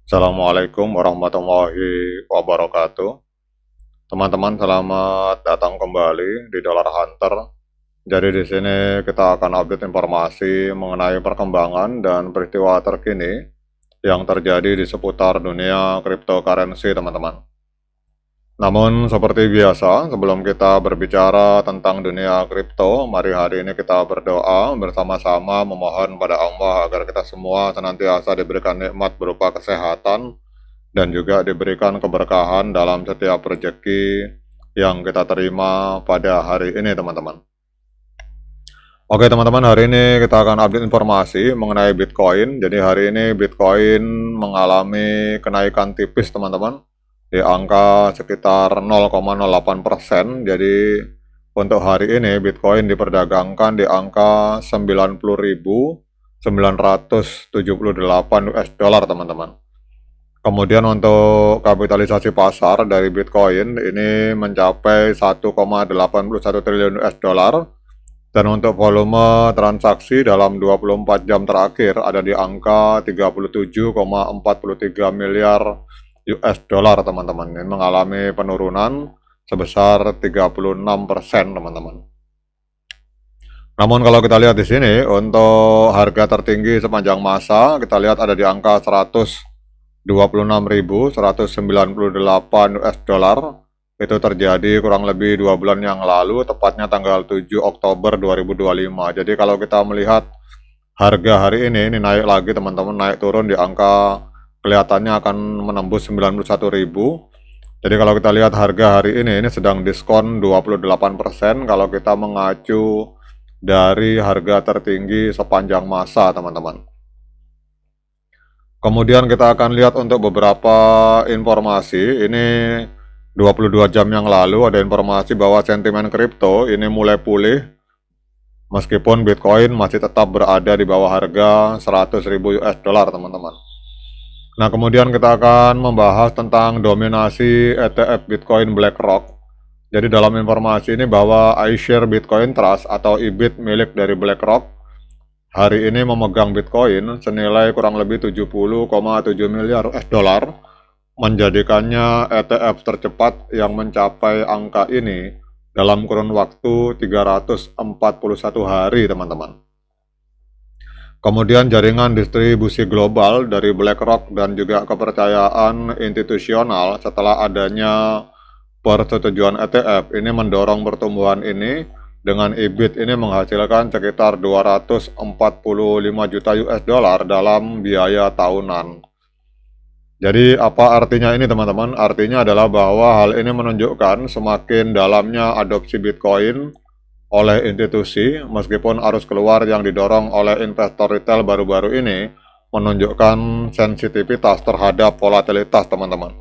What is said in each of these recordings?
Assalamualaikum warahmatullahi wabarakatuh. Teman-teman, selamat datang kembali di Dollar Hunter. Jadi di sini kita akan update informasi mengenai perkembangan dan peristiwa terkini yang terjadi di seputar dunia cryptocurrency, teman-teman. Namun seperti biasa, sebelum kita berbicara tentang dunia kripto, mari hari ini kita berdoa bersama-sama memohon pada Allah agar kita semua senantiasa diberikan nikmat berupa kesehatan dan juga diberikan keberkahan dalam setiap rezeki yang kita terima pada hari ini, teman-teman. Oke teman-teman, hari ini kita akan update informasi mengenai Bitcoin. Jadi hari ini Bitcoin mengalami kenaikan tipis, teman-teman, di angka sekitar 0,08%. Jadi untuk hari ini Bitcoin diperdagangkan di angka 90.978 US dollar, teman-teman. Kemudian untuk kapitalisasi pasar dari Bitcoin ini mencapai 1,81 triliun US dollar, dan untuk volume transaksi dalam 24 jam terakhir ada di angka 37,43 miliar US dollar, teman-teman. Ini mengalami penurunan sebesar 36%, teman-teman. Namun kalau kita lihat di sini untuk harga tertinggi sepanjang masa kita lihat ada di angka 126.198 US dollar. Itu terjadi kurang lebih 2 bulan yang lalu, tepatnya tanggal 7 Oktober 2025. Jadi kalau kita melihat harga hari ini naik lagi, teman-teman, naik turun di angka kelihatannya akan menembus 91.000. Jadi kalau kita lihat harga hari ini sedang diskon 28% kalau kita mengacu dari harga tertinggi sepanjang masa, teman-teman. Kemudian kita akan lihat untuk beberapa informasi. Ini 22 jam yang lalu ada informasi bahwa sentimen kripto ini mulai pulih meskipun Bitcoin masih tetap berada di bawah harga 100.000 US dollar, teman-teman. Nah, kemudian kita akan membahas tentang dominasi ETF Bitcoin BlackRock. Jadi dalam informasi ini bahwa iShare Bitcoin Trust atau IBIT milik dari BlackRock hari ini memegang Bitcoin senilai kurang lebih 70,7 miliar US dollar, menjadikannya ETF tercepat yang mencapai angka ini dalam kurun waktu 341 hari, teman-teman. Kemudian jaringan distribusi global dari BlackRock dan juga kepercayaan institusional setelah adanya persetujuan ETF ini mendorong pertumbuhan ini, dengan EBIT ini menghasilkan sekitar 245 juta US dollar dalam biaya tahunan. Jadi apa artinya ini, teman-teman? Artinya adalah bahwa hal ini menunjukkan semakin dalamnya adopsi Bitcoin oleh institusi, meskipun arus keluar yang didorong oleh investor retail baru-baru ini menunjukkan sensitivitas terhadap volatilitas, teman-teman.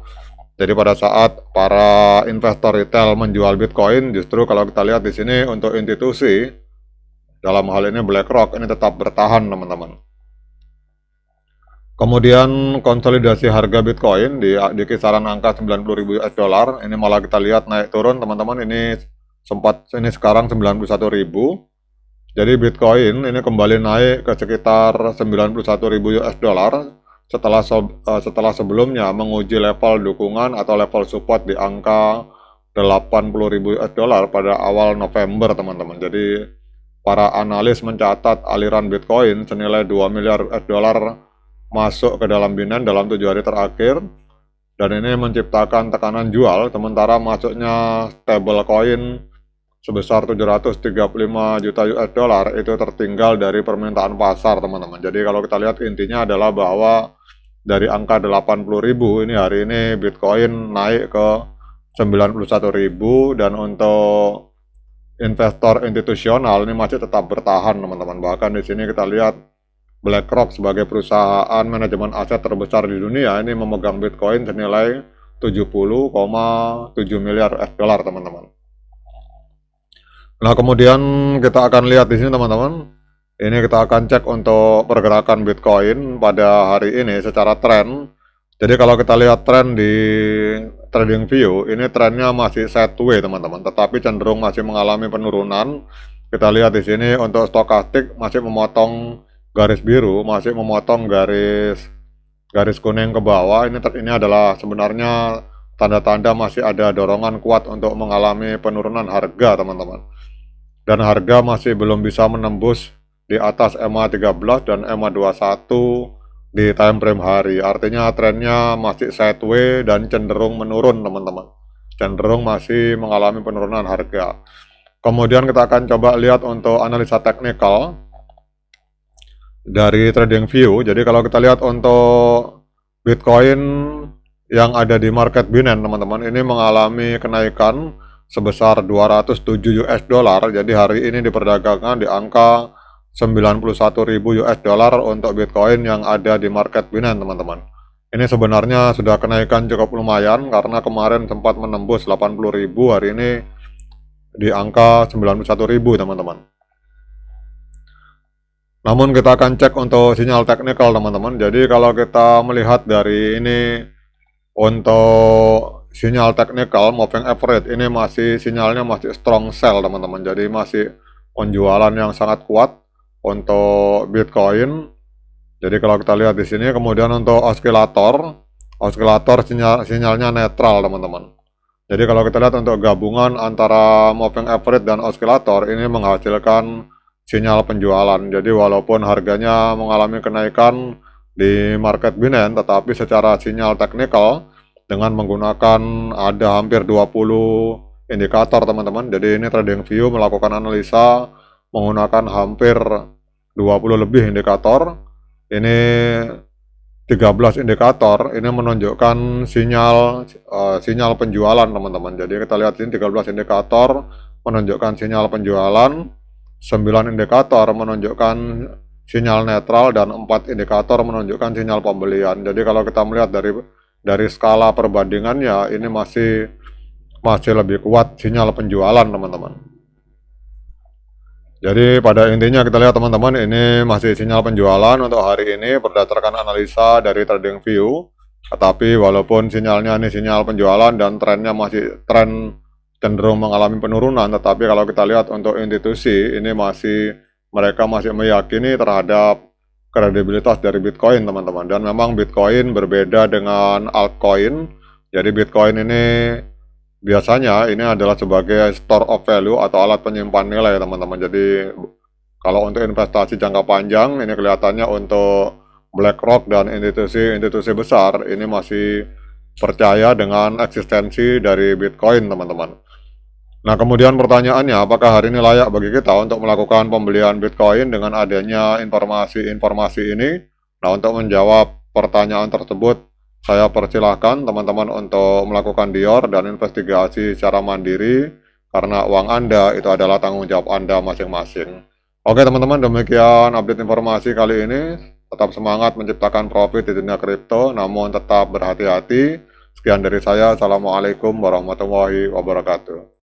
Jadi pada saat para investor retail menjual Bitcoin, justru kalau kita lihat di sini untuk institusi, dalam hal ini BlackRock, ini tetap bertahan, teman-teman. Kemudian konsolidasi harga Bitcoin di kisaran angka 90.000 US dollar, ini malah kita lihat naik turun, teman-teman. Ini sekarang 91.000. Jadi Bitcoin ini kembali naik ke sekitar 91.000 US dollar setelah sebelumnya menguji level dukungan atau level support di angka 80.000 US dollar pada awal November, teman-teman. Jadi para analis mencatat aliran Bitcoin senilai 2 miliar US dollar masuk ke dalam Binance dalam 7 hari terakhir, dan ini menciptakan tekanan jual, sementara masuknya stablecoin sebesar 735 juta US dollar itu tertinggal dari permintaan pasar, teman-teman. Jadi kalau kita lihat intinya adalah bahwa dari angka 80.000 ini hari ini Bitcoin naik ke 91.000, dan untuk investor institusional ini masih tetap bertahan, teman-teman. Bahkan di sini kita lihat BlackRock sebagai perusahaan manajemen aset terbesar di dunia ini memegang Bitcoin senilai 70,7 miliar US dollar, teman-teman. Nah, kemudian kita akan lihat di sini, teman-teman. Ini kita akan cek untuk pergerakan Bitcoin pada hari ini secara tren. Jadi kalau kita lihat tren di TradingView, ini trennya masih sideways, teman-teman, tetapi cenderung masih mengalami penurunan. Kita lihat di sini untuk stokastik masih memotong garis biru, masih memotong garis garis kuning ke bawah, ini adalah sebenarnya tanda-tanda masih ada dorongan kuat untuk mengalami penurunan harga, teman-teman. Dan harga masih belum bisa menembus di atas EMA 13 dan EMA 21 di time frame hari. Artinya trennya masih sideways dan cenderung menurun, teman-teman. Cenderung masih mengalami penurunan harga. Kemudian kita akan coba lihat untuk analisa teknikal dari TradingView. Jadi kalau kita lihat untuk Bitcoin yang ada di market Binance, teman-teman, ini mengalami kenaikan sebesar 207 US dollar. Jadi hari ini diperdagangkan di angka 91.000 US dollar untuk Bitcoin yang ada di market Binance, teman-teman. Ini sebenarnya sudah kenaikan cukup lumayan karena kemarin sempat menembus 80.000, hari ini di angka 91.000, teman-teman. Namun kita akan cek untuk sinyal teknikal, teman-teman. Jadi kalau kita melihat dari ini untuk sinyal teknikal moving average, ini masih sinyalnya masih strong sell, teman-teman. Jadi masih penjualan yang sangat kuat untuk Bitcoin. Jadi kalau kita lihat di sini, kemudian untuk osilator sinyalnya netral, teman-teman. Jadi kalau kita lihat untuk gabungan antara moving average dan osilator, ini menghasilkan sinyal penjualan. Jadi walaupun harganya mengalami kenaikan di market Binance, tetapi secara sinyal teknikal dengan menggunakan ada hampir 20 indikator, teman-teman. Jadi ini TradingView melakukan analisa menggunakan hampir 20 lebih indikator. Ini 13 indikator, ini menunjukkan sinyal penjualan, teman-teman. Jadi kita lihat ini 13 indikator menunjukkan sinyal penjualan, 9 indikator menunjukkan sinyal netral, dan 4 indikator menunjukkan sinyal pembelian. Jadi kalau kita melihat dari skala perbandingannya, ini masih lebih kuat sinyal penjualan, teman-teman. Jadi pada intinya kita lihat, teman-teman, ini masih sinyal penjualan untuk hari ini berdasarkan analisa dari TradingView. Tetapi walaupun sinyalnya ini sinyal penjualan dan trennya masih tren cenderung mengalami penurunan, tetapi kalau kita lihat untuk institusi, ini mereka masih meyakini terhadap kredibilitas dari Bitcoin, teman-teman. Dan memang Bitcoin berbeda dengan altcoin. Jadi Bitcoin ini biasanya ini adalah sebagai store of value atau alat penyimpan nilai, teman-teman. Jadi kalau untuk investasi jangka panjang, ini kelihatannya untuk BlackRock dan institusi besar ini masih percaya dengan eksistensi dari Bitcoin, teman-teman. Nah, kemudian pertanyaannya, apakah hari ini layak bagi kita untuk melakukan pembelian Bitcoin dengan adanya informasi-informasi ini? Nah, untuk menjawab pertanyaan tersebut, saya persilahkan teman-teman untuk melakukan dior dan investigasi secara mandiri, karena uang Anda itu adalah tanggung jawab Anda masing-masing. Oke, teman-teman, demikian update informasi kali ini. Tetap semangat menciptakan profit di dunia kripto, namun tetap berhati-hati. Sekian dari saya. Assalamualaikum warahmatullahi wabarakatuh.